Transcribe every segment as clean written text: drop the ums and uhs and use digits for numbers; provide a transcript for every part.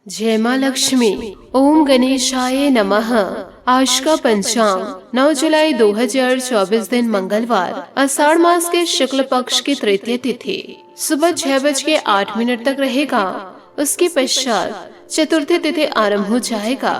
जय माँ लक्ष्मी। ओम गणेशाय नमः। आज का पंचांग 9 जुलाई 2024 दिन मंगलवार, आषाढ़ मास के शुक्ल पक्ष की तृतीय तिथि सुबह 6:08 तक रहेगा। उसके पश्चात चतुर्थी तिथि आरंभ हो जाएगा।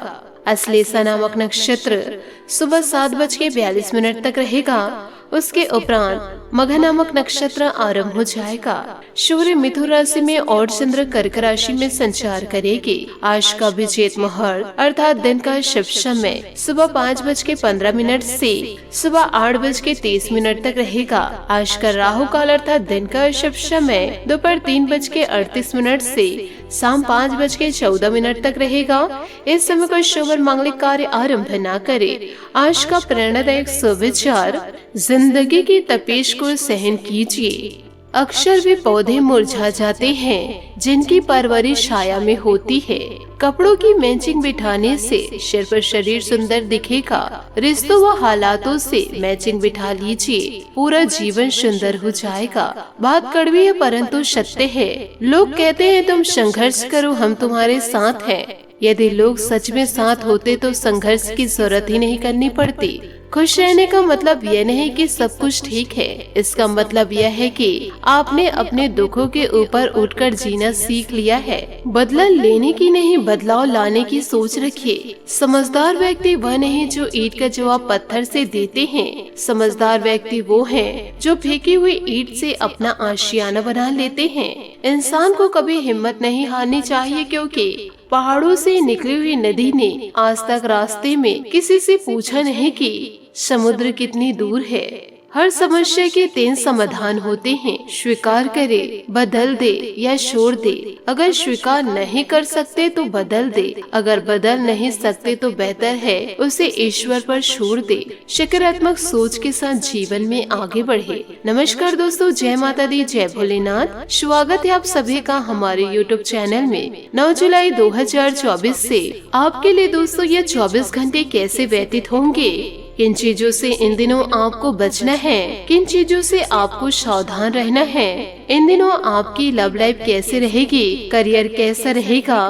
अश्लेषा नामक नक्षत्र सुबह 7:42 तक रहेगा। उसके उपरांत मघ नामक नक्षत्र आरंभ हो जाएगा। सूर्य मिथुन राशि में और चंद्र कर्क राशि में संचार करेगी। आज का अभिजीत मुहूर्त अर्थात दिन का शुभ समय सुबह 5:15 से सुबह 8:30 तक रहेगा। आज का राहु काल अर्थात दिन का शुभ समय दोपहर 3:38 से शाम 5:14 तक रहेगा। इस समय कोई शुभ और मांगलिक कार्य आरंभ न करे। आज का प्रेरणादायक सुविचार, जिंदगी की तपिश को सहन कीजिए। अक्सर वे पौधे मुरझा जाते हैं जिनकी परवरिश छाया में होती है। कपड़ों की मैचिंग बिठाने से सिर पर शरीर सुंदर दिखेगा। रिश्तों व हालातों से मैचिंग बिठा लीजिए, पूरा जीवन सुंदर हो जाएगा। बात कड़वी है परंतु सत्य है। लोग कहते हैं तुम संघर्ष करो, हम तुम्हारे साथ हैं। यदि लोग सच में साथ होते तो संघर्ष की जरूरत ही नहीं करनी पड़ती। खुश रहने का मतलब यह नहीं कि सब कुछ ठीक है। इसका मतलब यह है कि आपने अपने दुखों के ऊपर उठकर जीना सीख लिया है। बदला लेने की नहीं, बदलाव लाने की सोच रखिए। समझदार व्यक्ति वह नहीं जो ईंट का जवाब पत्थर से देते हैं। समझदार व्यक्ति वो हैं जो फेंकी हुई ईंट से अपना आशियाना बना लेते हैं। इंसान को कभी हिम्मत नहीं हारनी चाहिए, क्योंकि पहाड़ों से निकली हुई नदी ने आज तक रास्ते में किसी से पूछा नहीं कि समुद्र कितनी दूर है। हर समस्या के 3 समाधान होते हैं, स्वीकार करे, बदल दे या छोड़ दे। अगर स्वीकार नहीं कर सकते तो बदल दे, अगर बदल नहीं सकते तो बेहतर है उसे ईश्वर पर छोड़ दे। सकारात्मक सोच के साथ जीवन में आगे बढ़े। नमस्कार दोस्तों, जय माता दी, जय भोलेनाथ। स्वागत है आप सभी का हमारे YouTube चैनल में। 9 जुलाई 2024 से आपके लिए दोस्तों ये 24 घंटे कैसे व्यतीत होंगे, किन चीजों से इन दिनों आपको बचना है, किन चीजों से आपको सावधान रहना है। इन दिनों आपकी लव लाइफ कैसे रहेगी, करियर कैसा रहेगा,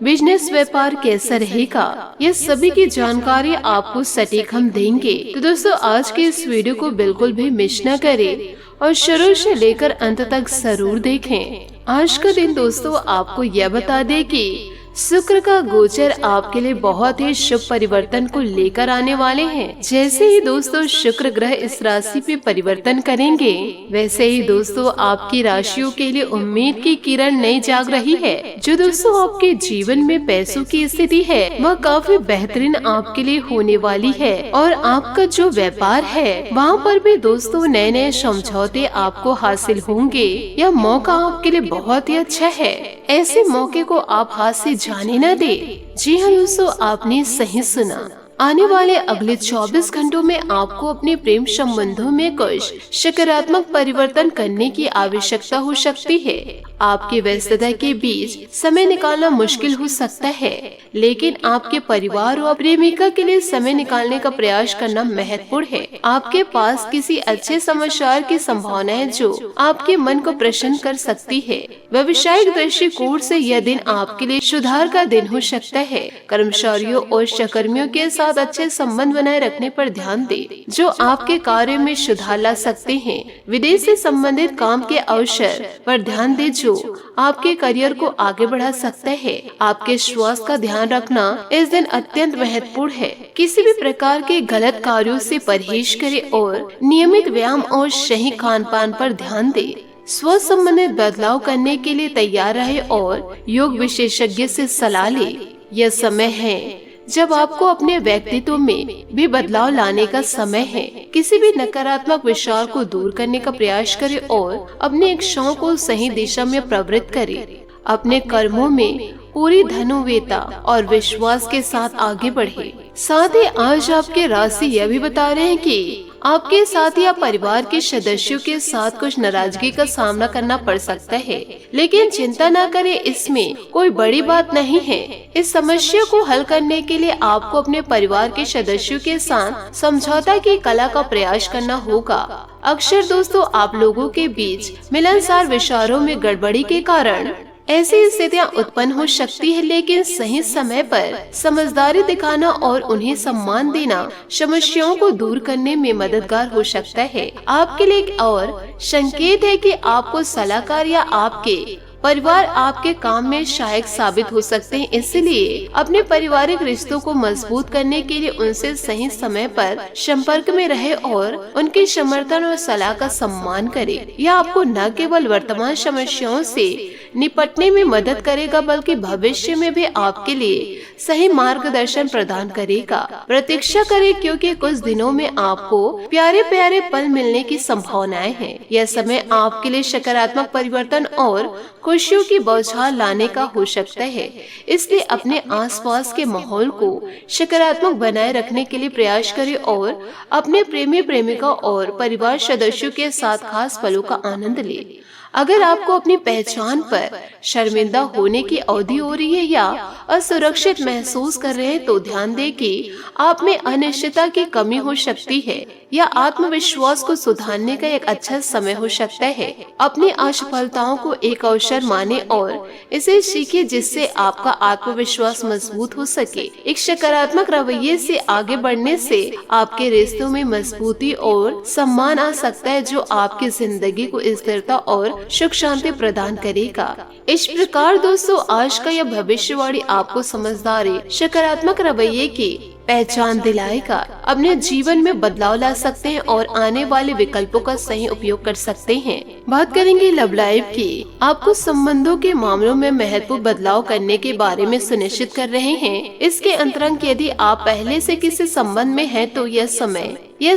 बिजनेस व्यापार कैसा रहेगा, ये सभी की जानकारी आपको सटीक हम देंगे। तो दोस्तों आज के इस वीडियो को बिल्कुल भी मिस न करें और शुरू से लेकर अंत तक जरूर देखें। आज का दिन दोस्तों आपको यह बता दे कि शुक्र का गोचर आपके लिए बहुत ही शुभ परिवर्तन को लेकर आने वाले हैं। जैसे ही दोस्तों शुक्र ग्रह इस राशि पे परिवर्तन करेंगे, वैसे ही दोस्तों आपकी राशियों के लिए उम्मीद की किरण नई जाग रही है। जो दोस्तों आपके जीवन में पैसों की स्थिति है वह काफी बेहतरीन आपके लिए होने वाली है। और आपका जो व्यापार है वहाँ पर भी दोस्तों नए नए समझौते आपको हासिल होंगे। यह मौका आपके लिए बहुत ही अच्छा है। ऐसे मौके को आप हाथ से जाने न दे। जी हाँ दोस्तों, आपने सही सुना। आने वाले अगले 24 घंटों में आपको अपने प्रेम संबंधों में कुछ सकारात्मक परिवर्तन करने की आवश्यकता हो सकती है। आपकी व्यस्तता के बीच समय निकालना मुश्किल हो सकता है, लेकिन आपके परिवार और प्रेमिका के लिए समय निकालने का प्रयास करना महत्वपूर्ण है। आपके पास किसी अच्छे समाचार की संभावना है जो आपके मन को प्रसन्न कर सकती है। व्यवसायिक दृष्टिकोण से यह दिन आपके लिए सुधार का दिन हो सकता है। कर्मचारियों और सहकर्मियों के साथ अच्छे संबंध बनाए रखने पर ध्यान दें, जो आपके कार्य में सुधार ला सकते हैं। विदेश से संबंधित काम के अवसर पर ध्यान दें जो आपके करियर को आगे बढ़ा सकता है। आपके स्वास्थ्य का ध्यान रखना इस दिन अत्यंत महत्वपूर्ण है। किसी भी प्रकार के गलत कार्यों से परहेज करें और नियमित व्यायाम और सही खान पान पर ध्यान दें। स्व संबंधित बदलाव करने के लिए तैयार रहे और योग विशेषज्ञ से सलाह ले। यह समय है जब आपको अपने व्यक्तित्व में भी बदलाव लाने का समय है। किसी भी नकारात्मक विचार को दूर करने का प्रयास करें और अपने इच्छाओं को सही दिशा में प्रवृत्त करें। अपने कर्मों में पूरी धनुवेता और विश्वास के साथ आगे बढ़े। साथ ही आज आपके राशि यह भी बता रहे हैं कि आपके साथ या परिवार के सदस्यों के साथ कुछ नाराजगी का सामना करना पड़ सकता है, लेकिन चिंता न करें, इसमें कोई बड़ी बात नहीं है। इस समस्या को हल करने के लिए आपको अपने परिवार के सदस्यों के साथ समझौता की कला का प्रयास करना होगा। अक्सर दोस्तों आप लोगों के बीच मिलनसार विचारों में गड़बड़ी के कारण ऐसी स्थितियाँ उत्पन्न हो सकती है, लेकिन सही समय पर समझदारी दिखाना और उन्हें सम्मान देना समस्याओं को दूर करने में मददगार हो सकता है। आपके लिए एक और संकेत है कि आपको सलाहकार या आपके परिवार आपके काम में सहायक साबित हो सकते हैं, इसलिए अपने पारिवारिक रिश्तों को मजबूत करने के लिए उनसे सही समय पर संपर्क में रहे और उनके समर्थन और सलाह का सम्मान करें। यह आपको न केवल वर्तमान समस्याओं से निपटने में मदद करेगा, बल्कि भविष्य में भी आपके लिए सही मार्गदर्शन प्रदान करेगा। प्रतीक्षा करें, क्योंकि कुछ दिनों में आपको प्यारे प्यारे पल मिलने की संभावनाएं हैं। यह समय आपके लिए सकारात्मक परिवर्तन और खुशियों की बौछार लाने का हो सकता है, इसलिए अपने आसपास के माहौल को सकारात्मक बनाए रखने के लिए प्रयास करें और अपने प्रेमी प्रेमिका और परिवार सदस्यों के साथ खास पलों का आनंद लें। अगर आपको अपनी पहचान पर शर्मिंदा होने की अवधि हो रही है या असुरक्षित महसूस कर रहे हैं, तो ध्यान दें कि आप में अनिश्चितता की कमी हो सकती है या आत्मविश्वास को सुधारने का एक अच्छा समय हो सकता है। अपनी असफलताओं को एक अवसर माने और इसे सीखिए, जिससे आपका आत्मविश्वास मजबूत हो सके। एक सकारात्मक रवैये से आगे बढ़ने से आपके रिश्तों में मजबूती और सम्मान आ सकता है, जो आपकी जिंदगी को स्थिरता और सुख शांति प्रदान करेगा। इस प्रकार दोस्तों, आज का यह भविष्यवाणी आपको समझदारी, सकारात्मक रवैये की पहचान दिलाएगा। अपने जीवन में बदलाव ला सकते हैं और आने वाले विकल्पों का सही उपयोग कर सकते हैं। बात करेंगे लव लाइफ की। आपको संबंधों के मामलों में महत्वपूर्ण बदलाव करने के बारे में सुनिश्चित कर रहे हैं। इसके अंतरंग, यदि आप पहले से किसी संबंध में हैं, तो यह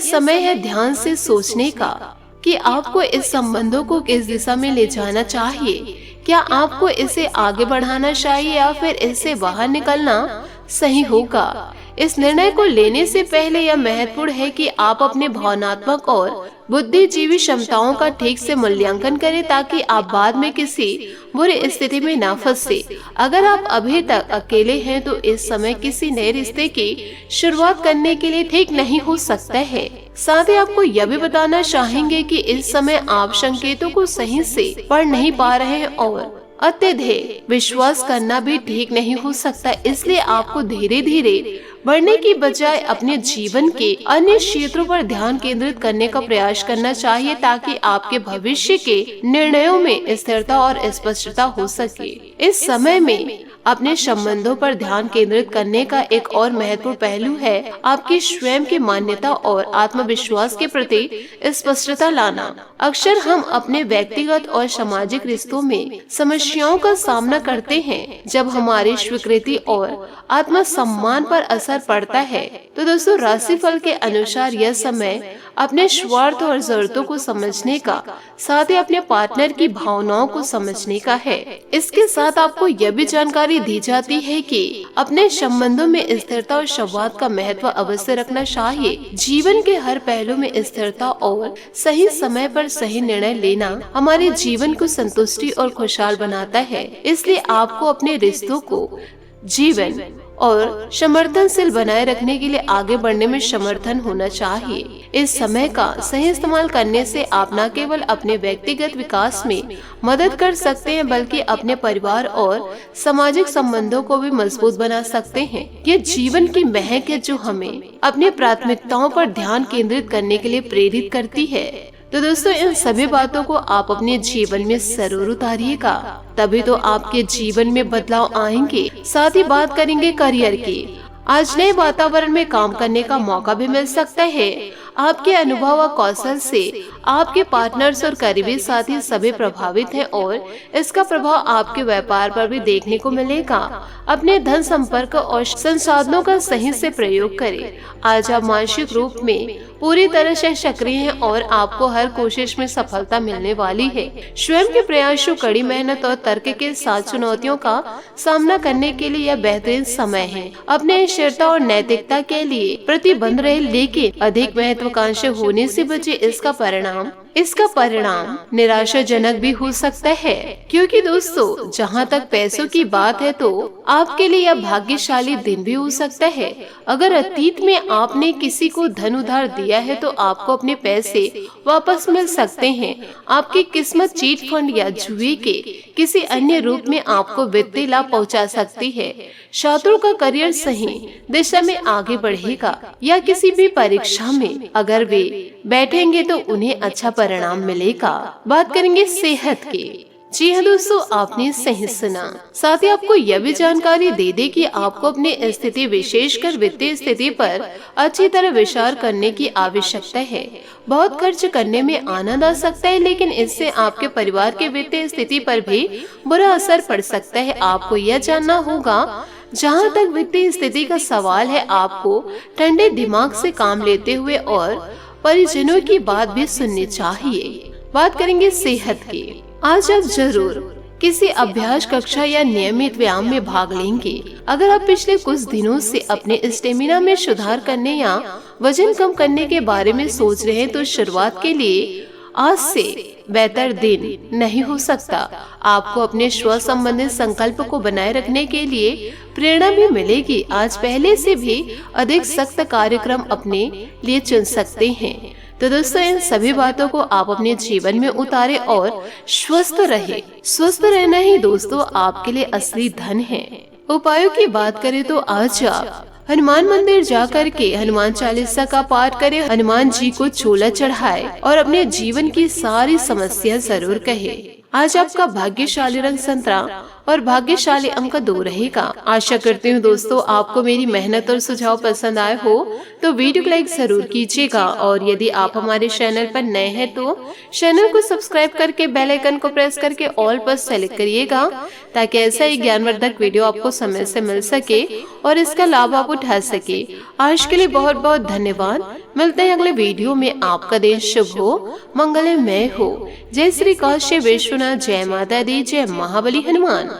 समय है ध्यान से सोचने का कि आपको इस संबंधों को किस दिशा में ले जाना चाहिए। क्या आपको इसे आगे बढ़ाना चाहिए या फिर इससे बाहर निकलना सही होगा? इस निर्णय को लेने से पहले यह महत्वपूर्ण है कि आप अपने भावनात्मक और बुद्धिजीवी क्षमताओं का ठीक से मूल्यांकन करें, ताकि आप बाद में किसी बुरी स्थिति में ना फंसे। अगर आप अभी तक अकेले हैं, तो इस समय किसी नए रिश्ते की शुरुआत करने के लिए ठीक नहीं हो सकता है। साथ ही आपको यह भी बताना चाहेंगे कि इस समय आप संकेतों को सही से पढ़ नहीं पा रहे हैं और अत्यधिक विश्वास करना भी ठीक नहीं हो सकता। इसलिए आपको धीरे धीरे बढ़ने की बजाय अपने जीवन के अन्य क्षेत्रों पर ध्यान केंद्रित करने का प्रयास करना चाहिए, ताकि आपके भविष्य के निर्णयों में स्थिरता और स्पष्टता हो सके। इस समय में अपने संबंधों पर ध्यान केंद्रित करने का एक और महत्वपूर्ण पहलू है आपकी स्वयं की मान्यता और आत्मविश्वास के प्रति स्पष्टता लाना। अक्सर हम अपने व्यक्तिगत और सामाजिक रिश्तों में समस्याओं का सामना करते हैं, जब हमारी स्वीकृति और आत्मसम्मान पर असर पड़ता है। तो दोस्तों, राशिफल के अनुसार यह समय अपने स्वार्थ और जरूरतों को समझने का, साथ ही अपने पार्टनर की भावनाओं को समझने का है। इसके साथ आपको यह भी जानकारी दी जाती है कि अपने संबंधों में स्थिरता और संवाद का महत्व अवश्य रखना चाहिए। जीवन के हर पहलू में स्थिरता और सही समय पर सही निर्णय लेना हमारे जीवन को संतुष्टि और खुशहाल बनाता है। इसलिए आपको अपने रिश्तों को जीवन और समर्थनशील बनाए रखने के लिए आगे बढ़ने में समर्थन होना चाहिए। इस समय का सही इस्तेमाल करने से आप न केवल अपने व्यक्तिगत विकास में मदद कर सकते हैं, बल्कि अपने परिवार और सामाजिक संबंधों को भी मजबूत बना सकते हैं। ये जीवन की महक है, जो हमें अपनी प्राथमिकताओं पर ध्यान केंद्रित करने के लिए प्रेरित करती है। तो दोस्तों, इन सभी बातों को आप अपने जीवन में जरूर उतारिएगा, तभी तो आपके जीवन में बदलाव आएंगे। साथ ही बात करेंगे करियर की। आज नए वातावरण में काम करने का मौका भी मिल सकता है। आपके अनुभव और कौशल से आपके पार्टनर्स और करीबी साथी सभी प्रभावित हैं और इसका प्रभाव आपके व्यापार पर भी देखने को मिलेगा। अपने धन संपर्क और संसाधनों का सही से प्रयोग करें। आज आप मानसिक रूप में पूरी तरह से सक्रिय हैं और आपको हर कोशिश में सफलता मिलने वाली है। स्वयं के प्रयासों, कड़ी मेहनत और तर्क के साथ चुनौतियों का सामना करने के लिए यह बेहतरीन समय है। अपने स्थिरता और नैतिकता के लिए प्रतिबद्ध रहे, लेकिन अधिक महत्वाकांक्षी होने से बचे। इसका परिणाम इसका परिणाम निराशाजनक भी हो सकता है, क्योंकि दोस्तों जहाँ तक पैसों की बात है तो आपके लिए यह भाग्यशाली दिन भी हो सकता है। अगर अतीत में आपने किसी को धन उधार दिया है तो आपको अपने पैसे वापस मिल सकते हैं। आपकी किस्मत चीट फंड या जुए के किसी अन्य रूप में आपको वित्तीय लाभ पहुंचा सकती है। छात्रों का करियर सही दिशा में आगे बढ़ेगा, या किसी भी परीक्षा में अगर वे बैठेंगे तो उन्हें अच्छा परिणाम मिलेगा। बात करेंगे सेहत की। जी हाँ दोस्तों, आपने सही सुना। साथ ही आपको यह भी जानकारी दे दे कि आपको अपनी स्थिति विशेषकर वित्तीय स्थिति पर अच्छी तरह विचार करने की आवश्यकता है। बहुत खर्च करने में आनंद आ सकता है, लेकिन इससे आपके परिवार की वित्तीय स्थिति पर भी बुरा असर पड़ सकता है। आपको यह जानना होगा, जहाँ तक वित्तीय स्थिति का सवाल है, आपको ठंडे दिमाग से काम लेते हुए और परिजनों की बात भी सुननी चाहिए। बात करेंगे सेहत की। आज आप जरूर किसी अभ्यास कक्षा या नियमित व्यायाम में भाग लेंगे। अगर आप पिछले कुछ दिनों से अपने स्टेमिना में सुधार करने या वजन कम करने के बारे में सोच रहे हैं तो शुरुआत के लिए आज से बेहतर दिन नहीं हो सकता। आपको अपने स्व संबंधित संकल्प को बनाए रखने के लिए प्रेरणा भी मिलेगी। आज पहले से भी अधिक सख्त कार्यक्रम अपने लिए चुन सकते हैं। तो दोस्तों, इन सभी बातों को आप अपने जीवन में उतारे और स्वस्थ रहे। स्वस्थ रहना ही दोस्तों आपके लिए असली धन है। उपायों की बात करें तो आज आप हनुमान मंदिर जाकर के हनुमान चालीसा का पाठ करें, हनुमान जी को चोला चढ़ाए और अपने जीवन की सारी समस्या जरूर कहे। आज आपका भाग्यशाली रंग संतरा और भाग्यशाली अंक 2 रहेगा। आशा करती हूँ दोस्तों आपको मेरी मेहनत और सुझाव पसंद आए हो तो वीडियो को लाइक जरूर कीजिएगा, और यदि आप हमारे चैनल पर नए हैं तो चैनल को सब्सक्राइब करके बेल आइकन को प्रेस करके ऑल पर सेलेक्ट करिएगा, ताकि ऐसा ही ज्ञानवर्धक वीडियो आपको समय से मिल सके और इसका लाभ आप उठा सके। आज के लिए बहुत बहुत धन्यवाद। मिलते हैं अगले वीडियो में। आपका दिन शुभ हो, मंगलमय हो। जय श्री काशी विश्वनाथ, जय माता दी, जय महाबली हनुमान।